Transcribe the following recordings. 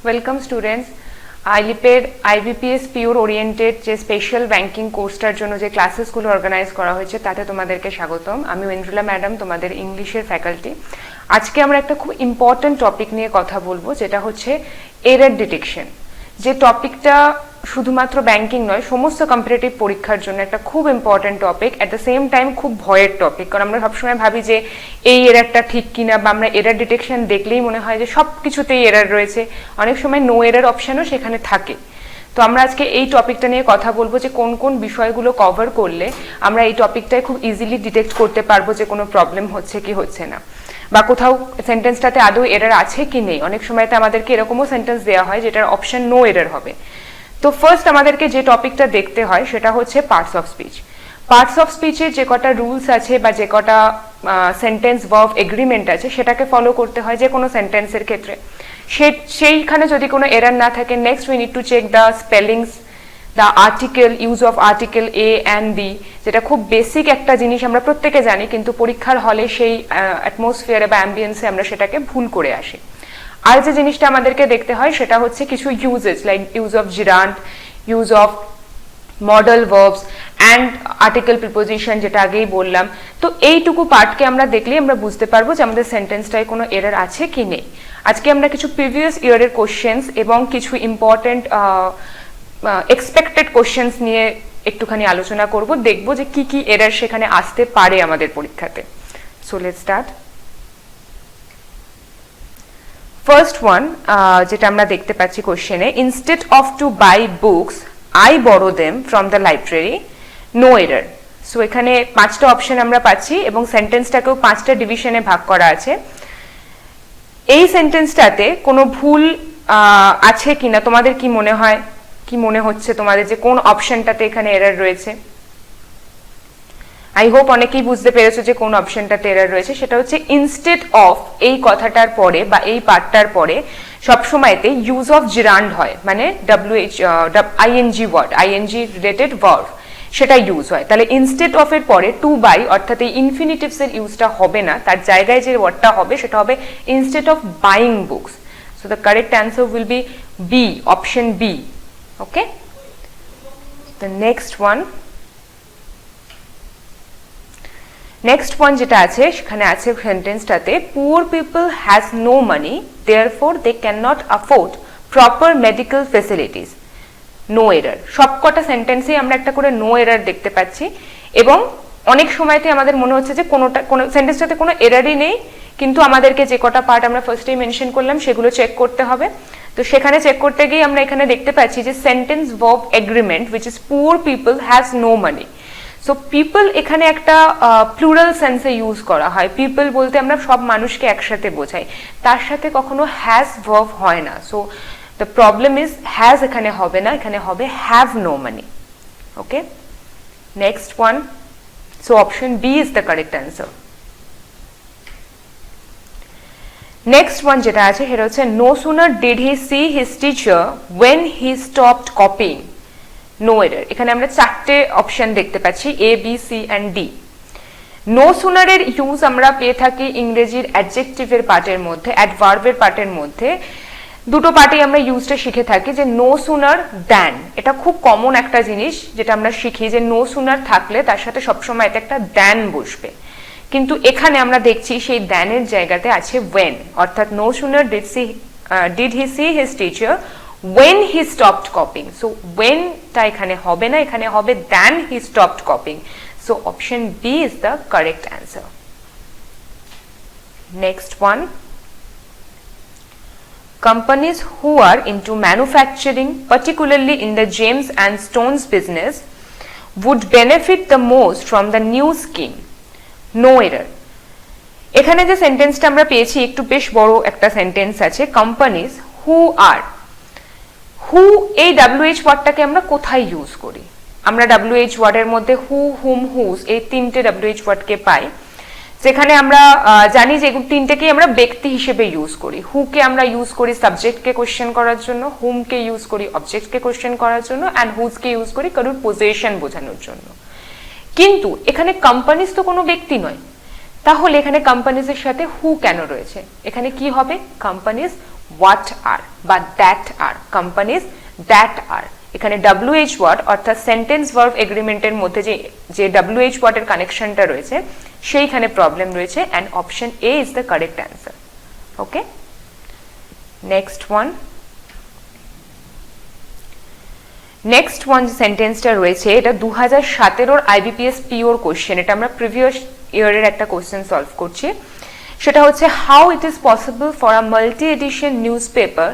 Welcome students. আইলিপের IBPS পিওর oriented যে স্পেশাল ব্যাংকিং কোর্সটার জন্য যে ক্লাসেসগুলো অর্গানাইজ করা হয়েছে তাতে তোমাদেরকে স্বাগতম। আমি ওয়েন্দ্রুলা ম্যাডাম, তোমাদের ইংলিশের ফ্যাকাল্টি। আজকে আমরা একটা খুব ইম্পর্টেন্ট টপিক নিয়ে কথা বলবো, যেটা হচ্ছে এরর ডিটেকশন। যে টপিকটা শুধুমাত্র ব্যাংকিং নয়, সমস্ত কম্পিটিটিভ পরীক্ষার জন্য একটা খুব important topic, at the same time খুব ভয়ের টপিক। কারণ আমরা সবসময় ভাবি যে এই এররটা ঠিক কিনা, বা আমরা এরর ডিটেকশন দেখলেই মনে হয় যে সব কিছুতেই এরর রয়েছে। অনেক সময় নো এরর অপশানও সেখানে থাকে। তো আমরা আজকে এই টপিকটা নিয়ে কথা বলবো যে কোন কোন বিষয়গুলো কভার করলে আমরা এই টপিকটায় খুব ইজিলি ডিটেক্ট করতে পারবো যে কোনো প্রবলেম হচ্ছে কি হচ্ছে না, বা কোথাও সেন্টেন্সটাতে আদৌ এরর আছে কি নেই। অনেক সময়তে আমাদেরকে এরকমও সেন্টেন্স দেওয়া হয় যেটার অপশন নো এরর হবে। তো ফার্স্ট আমাদেরকে যে টপিকটা দেখতে হয় সেটা হচ্ছে parts of speech. Parts of স্পিচের যে কটা রুলস আছে বা যে কটা সেন্টেন্স ভার্ব এগ্রিমেন্ট আছে সেটাকে ফলো করতে হয় যে কোনো সেন্টেন্সের ক্ষেত্রে। সেইখানে যদি কোনো এরর না থাকে, next we need to check the spellings, the article, use of article A and B, যেটা খুব বেসিক একটা জিনিস, আমরা প্রত্যেকে জানি, কিন্তু পরীক্ষার হলে সেই অ্যাটমসফিয়ারে বা অ্যাম্বিয়েন্সে আমরা সেটাকে ভুল করে আসি। আর যে জিনিসটা আমাদেরকে দেখতে হয় সেটা হচ্ছে কিছু uses, like use of gerund, use of model verbs and article preposition, যেটা আগেই বললাম। তো এইটুকু পার্টকে আমরা দেখলেই আমরা বুঝতে পারবো যে আমাদের সেন্টেন্সটায় কোনো এরর আছে কি নেই। আজকে আমরা কিছু প্রিভিয়াস ইয়ারের কোশ্চেন্স এবং কিছু ইম্পর্টেন্ট এক্সপেক্টেড কোশ্চেন্স নিয়ে একটুখানি আলোচনা করব, দেখবো যে কি কি এরর সেখানে আসতে পারে আমাদের পরীক্ষাতে। So let's start. First one, যেটা আমরা দেখতে পাচ্ছি কোশ্চেনে, instead of to buy books I borrow them from the library, no error. So এখানে পাঁচটা অপশন আমরা পাচ্ছি এবং সেন্টেন্সটাকেও পাঁচটা ডিভিশনে ভাগ করা আছে। এই সেন্টেন্সটাতে কোনো ভুল আছে কিনা তোমাদের কি মনে হয়, কি মনে হচ্ছে তোমাদের যে কোন অপশনটাতে এখানে এরর রয়েছে? আই হোপ অনেকেই বুঝতে পেরেছো যে কোন অপশনটাতে এরর রয়েছে। সেটা হচ্ছে ইনস্টেড অফ এই কথাটার পরে বা এই পার্টটার পরে সবসময়তে ইউজ অফ জিরান্ড হয়, মানে ING word, ING related verb, সেটা ইউজ হয়। তাহলে ইনস্টেড অফ এর পরে টু বাই অর্থাৎ এই ইনফিনিটিভস এর ইউজটা হবে না, তার জায়গায় যে ওয়ার্ডটা হবে সেটা হবে instead of buying books. So the correct answer will be B, option B. Okay, the next one, next point যেটা আছে সেখানে আছে সেন্টেন্সটাতে, poor people has no money therefore they can not afford proper medical facilities, no error. সবকটা সেন্টেন্সেই আমরা একটা করে নো এরর দেখতে পাচ্ছি এবং অনেক সময়তে আমাদের মনে হচ্ছে যে কোনো সেন্টেন্সটাতে কোনো এররই নেই, কিন্তু আমাদেরকে যে কটা পার্ট আমরা ফার্স্টেই মেনশন করলাম সেগুলো চেক করতে হবে। তো সেখানে চেক করতে গিয়ে আমরা এখানে দেখতে পাচ্ছি যে sentence verb agreement which is poor people has no money. So people এখানে একটা প্লুরাল সেন্সে ইউজ করা হয়। পিপল বলতে আমরা সব মানুষকে একসাথে বোঝাই, তার সাথে কখনো হ্যাজ ভার্ব হয় না। So the problem is has এখানে হবে না, এখানে হবে have no money. Okay, next one, so option B is the correct answer. Next one যেটা আছে সেটা হচ্ছে, no sooner did he see his teacher when he stopped copying, no error. এখানে আমরা চারটে অপশন দেখতে পাচ্ছি, A B C and D. No সুনারের ইউজ আমরা পেয়ে থাকি ইংরেজির অ্যাডজেক্টিভের পার্টের মধ্যে, অ্যাডভার্বের পার্টের মধ্যে। দুটো পার্টেই আমরা ইউজটা শিখে থাকি, যে নো সুনার দ্যান, এটা খুব কমন একটা জিনিস যেটা আমরা শিখি, যে নো সুনার থাকলে তার সাথে সবসময় এটা একটা দ্যান বসবে। কিন্তু এখানে আমরা দেখছি সেই দ্যানের জায়গাতে আছে ওয়েন, অর্থাৎ no sooner did he see his teacher when he stopped copying. So when টা এখানে হবে না, এখানে হবে than he stopped copying. So option B is the correct answer. Next one, companies who are into manufacturing, particularly in the gems and stones business, would benefit the most from the new scheme, no error. এখানে যে সেন্টেন্সটা আমরা পেয়েছি একটু বেশ বড় একটা sentence আছে, companies who are, হু, এই WH ওয়ার্ডটাকে আমরা কোথায় ইউজ করি? আমরা WH ওয়ার্ডের মধ্যে হু, হুম, হুজ এই তিনটে WH ওয়ার্ডকে পাই, যেখানে আমরা জানি যে এগুলো তিনটেকেই আমরা ব্যক্তি হিসেবে ইউজ করি। হুকে আমরা ইউজ করি সাবজেক্টকে কোয়েশ্চেন করার জন্য, হুমকে ইউজ করি অবজেক্টকে কোয়েশ্চেন করার জন্য, অ্যান্ড হুজকে ইউজ করি কারোর পজিশন বোঝানোর জন্য। কিন্তু এখানে কোম্পানিজ তো কোনো ব্যক্তি নয়, তাহলে এখানে কোম্পানিজের সাথে হু কেন রয়েছে? এখানে কি হবে? কোম্পানিজ what are বা that are, companies that are। এখানে WH word অর্থাৎ সেন্টেন্স ভার্ব এগ্রিমেন্টের মধ্যে যে WH ওয়ার্ডের কানেকশনটা রয়েছে সেইখানে প্রবলেম রয়েছে, and option A is the correct answer. Okay, next one যে সেন্টেন্সটা রয়েছে এটা 2017 IBPS পিওর কোশ্চেন, এটা আমরা প্রিভিয়াস ইয়ারের একটা কোশ্চেন সলভ করছি। সেটা হচ্ছে how it is possible for a multi edition newspaper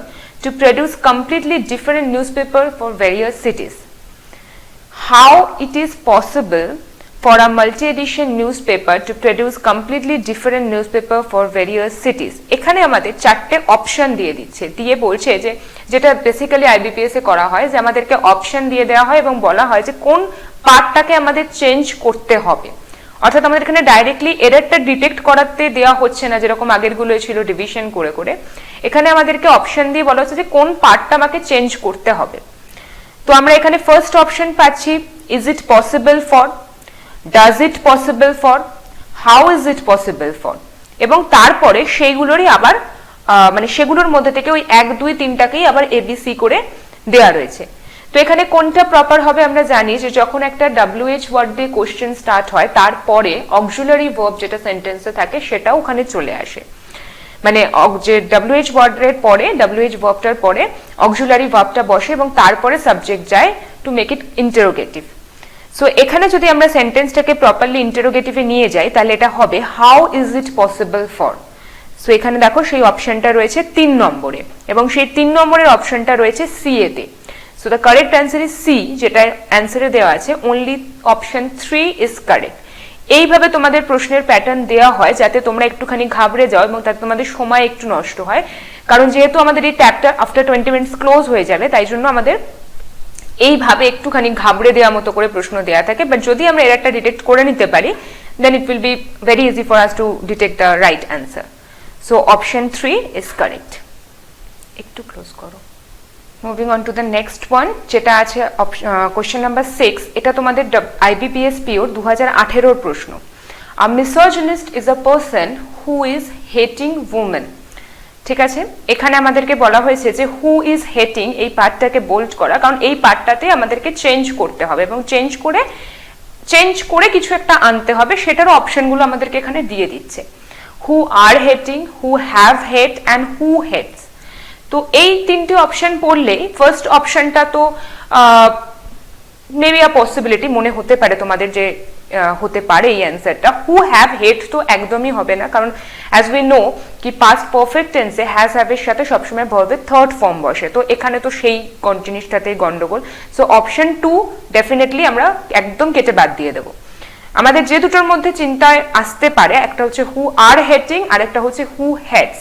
to produce completely different newspaper for various cities. How it is possible for a multi-edition newspaper to produce completely different newspaper for various cities? এখানে আমাদের চারটে option দিয়ে দিচ্ছে, দিয়ে বলছে যে যেটা basically IBPS এ করা হয় যে আমাদেরকে অপশন দিয়ে দেওয়া হয় এবং বলা হয় যে কোন পার্টটাকে আমাদের চেঞ্জ করতে হবে। অর্থাৎ আমাদের এখানে ডাইরেক্টলি এররটা ডিটেক্ট করাতে দেওয়া হচ্ছে না যেরকম আগেরগুলো ছিল ডিভিশন করে করে, এখানে আমাদেরকে অপশন দিয়ে বলা হচ্ছে যে কোন পার্টটা আমাকে চেঞ্জ করতে হবে। তো আমরা এখানে ফার্স্ট অপশন পাচ্ছি is it possible for, does it possible for, how is it possible for, এবং তারপরে সেইগুলোরই আবার মানে সেগুলোর মধ্যে থেকে ওই 1 2 3টাকেই আবার এবিসি করে দেওয়া রয়েছে। তো এখানে কোনটা প্রপার হবে আমরা জানি যে যখন একটা WH ওয়ার্ড দিয়ে কোশ্চেন স্টার্ট হয় তারপরে অক্সিলারি ভার্ব যেটা সেন্টেন্সে থাকে সেটাও ওখানে চলে আসে, মানে যে WH ওয়ার্ডের পরে WH ভার্বটার পরে অক্সিলারি ভার্বটা বসে এবং তারপরে সাবজেক্ট যায় to make it interrogative. So এখানে যদি আমরা সেন্টেন্সটাকে প্রপারলি ইন্টারোগেটিভে নিয়ে যাই তাহলে এটা হবে how is it possible for. So এখানে দেখো সেই অপশনটা রয়েছে 3 নম্বরে এবং সেই 3 নম্বরের অপশনটা রয়েছে সি এতে। So the correct answer is C, যেটা অ্যান্সারে দেওয়া আছে only option 3 is correct। এইভাবে তোমাদের প্রশ্নের প্যাটার্ন দেওয়া হয় যাতে তোমরা একটুখানি ঘাবড়ে যাও এবং তাতে তোমাদের সময় একটু নষ্ট হয়, কারণ যেহেতু আমাদের এই ট্যাবটা আফটার 20 মিনিটস ক্লোজ হয়ে যাবে তাই জন্য আমাদের এইভাবে একটুখানি ঘাবড়ে দেওয়া মতো করে প্রশ্ন দেওয়া থাকে। বাট যদি আমরা এররটা ডিটেক্ট করে নিতে পারি then it will be very easy for us to detect the right answer. So option 3 is correct। একটু ক্লোজ করো। Moving on to the next one যেটা আছে কোয়েশ্চেন নাম্বার 6, এটা তোমাদের IBPS পিওর 2018 প্রশ্ন। A misogynist is a person who is hating women. ঠিক আছে, এখানে আমাদেরকে বলা হয়েছে যে হু ইজ হেটিং এই পার্টটাকে বোল্ড করা, কারণ এই পার্টটাতে আমাদেরকে চেঞ্জ করতে হবে এবং চেঞ্জ করে কিছু একটা আনতে হবে, সেটারও অপশনগুলো আমাদেরকে এখানে দিয়ে দিচ্ছে। Who are hating, who have hate and who hates. তো এই 3টে অপশন পড়লেই ফার্স্ট অপশনটা তো মেবি আ পসিবিলিটি মনে হতে পারে তোমাদের যে হতে পারে এই অ্যান্সারটা। হু হ্যাভ হেট তো একদমই হবে না, কারণ অ্যাজ উই নো কি পাস্ট পারফেক্ট টেন্সে হ্যাজ হ্যাভের সাথে সবসময় ভার্বের থার্ড ফর্ম বসে, তো এখানে তো সেই জিনিসটাতেই গন্ডগোল। সো অপশন 2 ডেফিনেটলি আমরা একদম কেটে বাদ দিয়ে দেবো। আমাদের যে দুটোর মধ্যে চিন্তায় আসতে পারে একটা হচ্ছে হু আর হেটিং আর একটা হচ্ছে হু হেটস।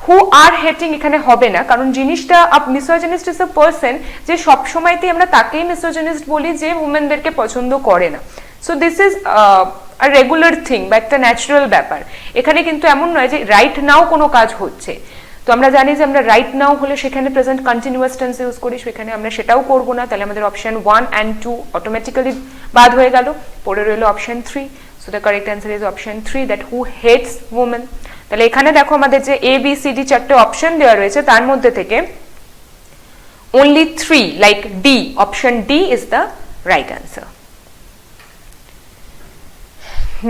হু আর হেটিং এখানে হবে না, কারণ জিনিসটা মিসোজিনিস্ট ইজ আ পারসন যে সবসময়তেই আমরা তাকেই মিসোজিনিস্ট বলি যে উমেনদেরকে পছন্দ করে না। So this is a regular thing বা একটা ন্যাচারাল ব্যাপার। এখানে কিন্তু এমন নয় যে রাইট নাও কোনো কাজ হচ্ছে। তো আমরা জানি যে আমরা রাইট নাও হলে সেখানে প্রেজেন্ট কন্টিনিউয়াস টেন্স ইউজ করি, সেখানে আমরা সেটাও করবো না, তাহলে আমাদের অপশন 1 and 2 অটোমেটিক্যালি বাদ হয়ে গেল, পড়ে রইল option 3। So the correct answer is option 3 that who hates women. তাহলে এখানে দেখো আমাদের যে ABCD 4টে অপশন দেওয়া রয়েছে তার মধ্যে থেকে only 3 like D, option D is the right answer।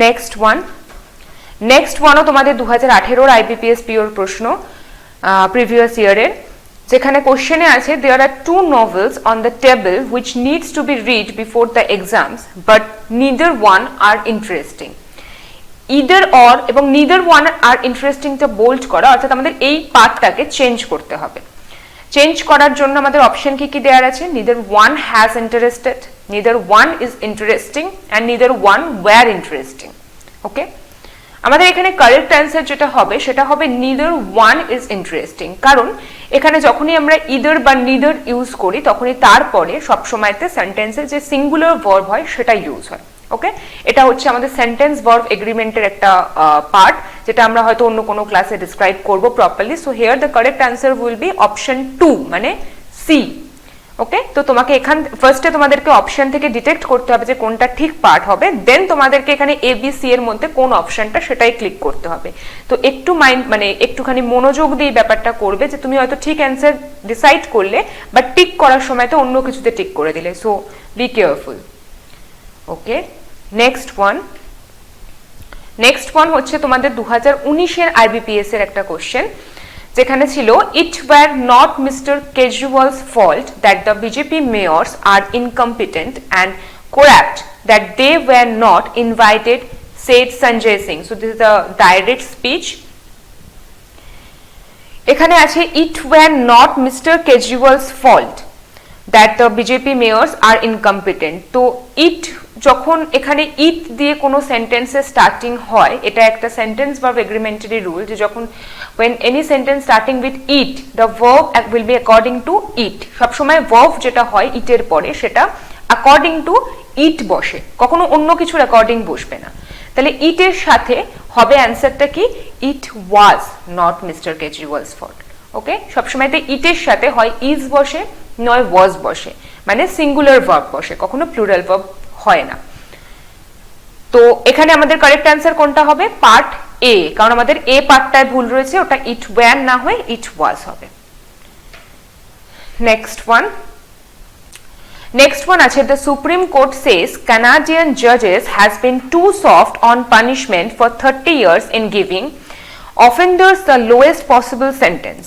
next one তোমাদের 2018 IBPS পিওর প্রশ্ন প্রিভিয়াস ইয়ারের, যেখানে কোশ্চেনে আছে there are 2 novels on the table which needs to be read before the exams but neither one are interesting। Either or এবং neither one আর ইন্টারেস্টিংটা bold করা, অর্থাৎ আমাদের এই পার্টটাকে চেঞ্জ করতে হবে। চেঞ্জ করার জন্য আমাদের অপশন কি দেওয়ার আছে? Neither one has interested, neither one is interesting and neither one were interesting. Okay, আমাদের এখানে কারেক্ট অ্যান্সার যেটা হবে সেটা হবে নিদার ওয়ান ইজ ইন্টারেস্টিং, কারণ এখানে যখনই আমরা ইদার বা নিদার ইউজ করি তখনই তারপরে সবসময়তে সেন্টেন্সে যে সিঙ্গুলার ভার্ব হয় সেটা ইউজ হয়। ওকে, এটা হচ্ছে আমাদের সেন্টেন্স ভার্ব এগ্রিমেন্টের একটা পার্ট, যেটা আমরা হয়তো অন্য কোনো ক্লাসে ডিসক্রাইব করব properly. So here the correct answer will B option 2 মানে সি। ওকে, তো তোমাকে এখান ফার্স্টে তোমাদেরকে অপশন থেকে ডিটেক্ট করতে হবে যে কোনটা ঠিক পার্ট হবে, দেন তোমাদেরকে এখানে এ বি সি এর মধ্যে কোন অপশনটা সেটাই ক্লিক করতে হবে। তো একটু মাইন্ড মানে একটুখানি মনোযোগ দিয়ে ব্যাপারটা করবে যে তুমি হয়তো ঠিক অ্যান্সার ডিসাইড করলে বাট টিক করার সময় তো অন্য কিছুতে টিক করে দিলে, so be careful. Okay, next one হচ্ছে তোমাদের 2019-এর আইবিপিএস এর একটা কোশ্চেন, যেখানে ছিল it were not mister Kejriwal's fault that the BJP mayors are incompetent and corrupt that they were not invited, said Sanjay Singh. So this is a direct speech. এখানে আছে it were not Mr. Kejriwal's fault that the BJP mayors are incompetent. তো it যখন এখানে it দিয়ে কোনো সেন্টেন্সে starting হয়, এটা একটা সেন্টেন্স ভার্ব এগ্রিমেন্টারি রুল, যে যখন when any sentence starting with it the verb will be according to it, সবসময় verb যেটা হয় it এর পরে সেটা according to it বসে, কখনো অন্য কিছুর অ্যাকর্ডিং বসবে না। তাহলে it এর সাথে হবে অ্যান্সারটা কি, it was not Mr. Kejriwal's fault। ওকে, সবসময় it এর সাথে হয় is বসে নয় was বসে, মানে সিঙ্গুলার ভার্ব বসে, কখনো প্লুরাল ভার্ব হয় না। তো এখানে আমাদের কারেক্ট অ্যান্সার কোনটা হবে, পার্ট এ, কারণ আমাদের এ পার্টটায় ভুল রয়েছে, ওটা it were না হয়ে it was হবে। Next one আছে, the Supreme Court says Canadian judges has been too soft on punishment for 30 years in giving offenders the lowest possible sentence.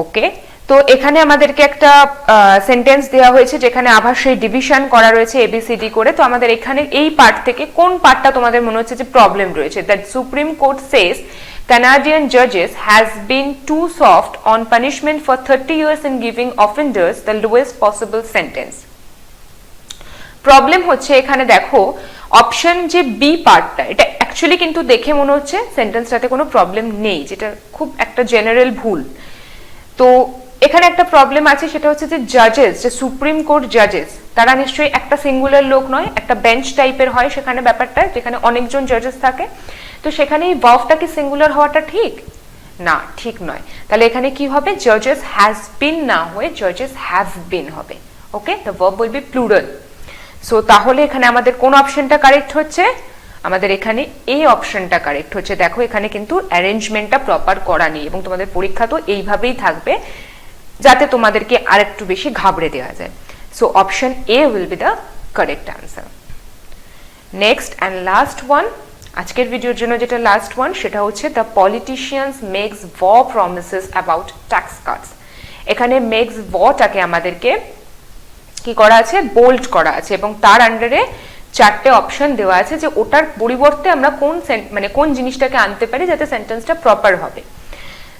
Okay, তো এখানে আমাদেরকে একটা সেন্টেন্স দেওয়া হয়েছে যেখানে আবার সেই ডিভিশন করা রয়েছে এবিসিডি করে। তো আমাদের এখানে এই পার্ট থেকে কোন পার্টটা তোমাদের মনে হচ্ছে যে প্রবলেম রয়েছে, that supreme court Sage Canadian judges has been too soft on punishment for 30 years in giving offenders the lowest possible sentence. Problem হচ্ছে এখানে দেখো অপশন যে বি পার্টটা, এটা অ্যাকচুয়ালি কিন্তু দেখে মনে হচ্ছে সেন্টেন্সটাতে কোনো প্রবলেম নেই, যেটা খুব একটা জেনারেল ভুল। তো এখানে একটা প্রবলেম আছে, সেটা হচ্ছে যে জাজেস, যে সুপ্রিম কোর্ট জাজেস, তারা নিশ্চয়ই একটা সিঙ্গুলার লোক নয়, একটা বেঞ্চ টাইপের হয় সেখানে ব্যাপারটা, যেখানে অনেকজন জাজেস থাকে। তো সেখানে এই ভার্বটা কি সিঙ্গুলার হওয়াটা ঠিক না, ঠিক নয়। তাহলে এখানে কি হবে, জাজেস হ্যাজ বিন না হয়ে জাজেস হ্যাভ বিন হবে। Okay, the verb will be plural. So তাহলে এখানে আমাদের কোন অপশনটা কারেক্ট হচ্ছে, আমাদের এখানে এই অপশনটা কারেক্ট হচ্ছে। দেখো এখানে কিন্তু অ্যারেঞ্জমেন্টটা প্রপার করা নেই, এবং তোমাদের পরীক্ষা তো এইভাবেই থাকবে যাতে তোমাদেরকে আরেকটু বেশি ঘাবড়ে দেওয়া যায়। So option A will be the correct answer. Next and last one, আজকের ভিডিওর জন্য যেটা লাস্ট ওয়ান, সেটা হচ্ছে দ্য পলিটিশিয়ানস মেক্স ভ প্রমিসেস অ্যাবাউট ট্যাক্স কাটস। এখানে মেক্স ভটাকে আমাদেরকে কি করা আছে, বোল্ড করা আছে, এবং তার আন্ডারে চারটে অপশন দেওয়া আছে যে ওটার পরিবর্তে আমরা কোন জিনিসটাকে আনতে পারি যাতে সেন্টেন্সটা প্রপার হবে।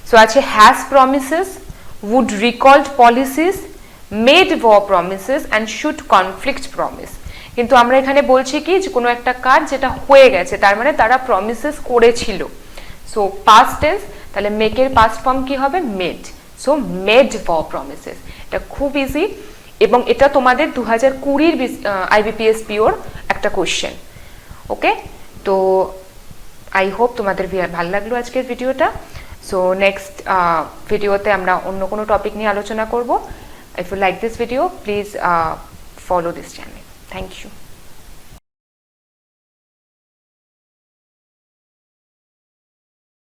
সো আছে has promises, would recalled policies, made war promises and should conflict promise। কিন্তু আমরা এখানে বলছি কি যে কোনো একটা কাজ যেটা হয়ে গেছে, তার মানে তারা প্রমিসেস করেছিল। সো পাস্ট টেন্স, তাহলে মেকের পাস্ট ফর্ম কি হবে, made. So made war promises, এটা খুব ইজি, এবং এটা তোমাদের 2020-র আইবিপিএস পিওর একটা কোশ্চেন। ওকে, তো আই হোপ তোমাদের ভালো লাগলো আজকের ভিডিওটা। সো নেক্সট ভিডিওতে আমরা অন্য কোনো টপিক নিয়ে আলোচনা করব। If you like this video, please follow this channel. Thank you.